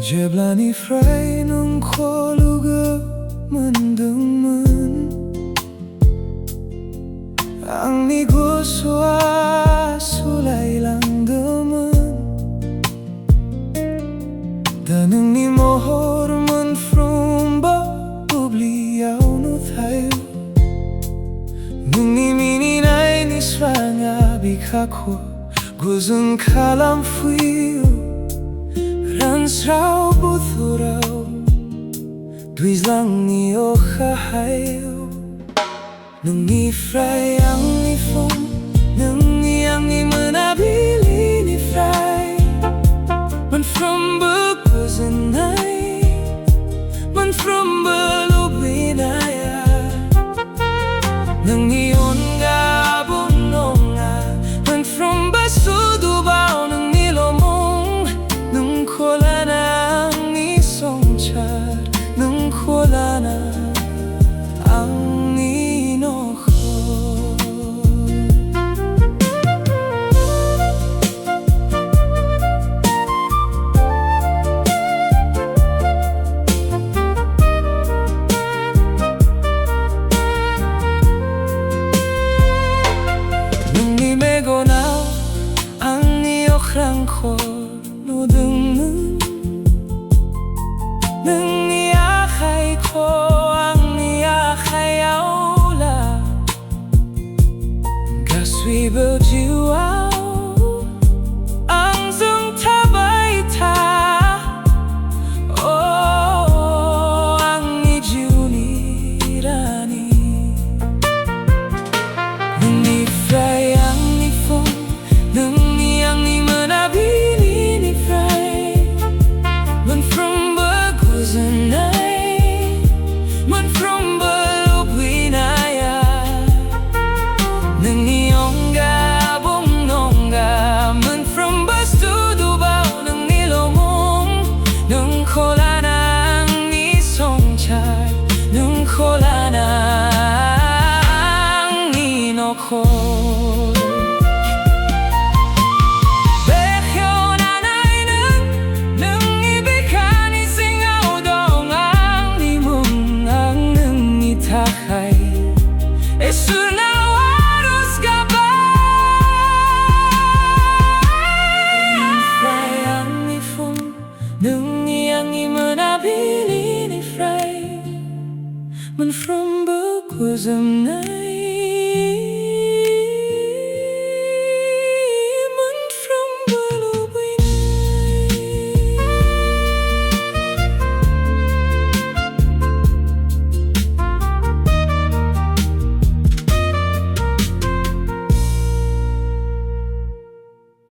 Jeblani frei nung kholuga mendengmen ang ni guswa sulay lang demen danung ni mohor men frumba publiau no thayo nung ni mini nai ni sranga bikakho guzun kalam fuyo Ransrau buthurau Duis lang ni ohahayo Nung ni fray ang ni fong Nung ni ang ni menabili ni fray Man from beguzenai Man from belubinaya Nung ni onga bunonga Man from basudubao Nung ni lomong Nung kola na ang isong char Nung kola na ang ninoko Nung nimego na ang niyokrang ko Nudeng nung niyakay ko ang niyakay aula Gaswi berjiwa ang zung tabay ta Oh ang ijunirani Nung ni fray ang ni fong Nung niyang ni menabili ni fray Man from Beguzenai Man from belubinaya Nung niyongga bungonga Man from bastudubao Nung nilomong Nung kola na ang isong char Nung kola na ang ninoko Nung niyang imanabili ni fray Man from Beguzenai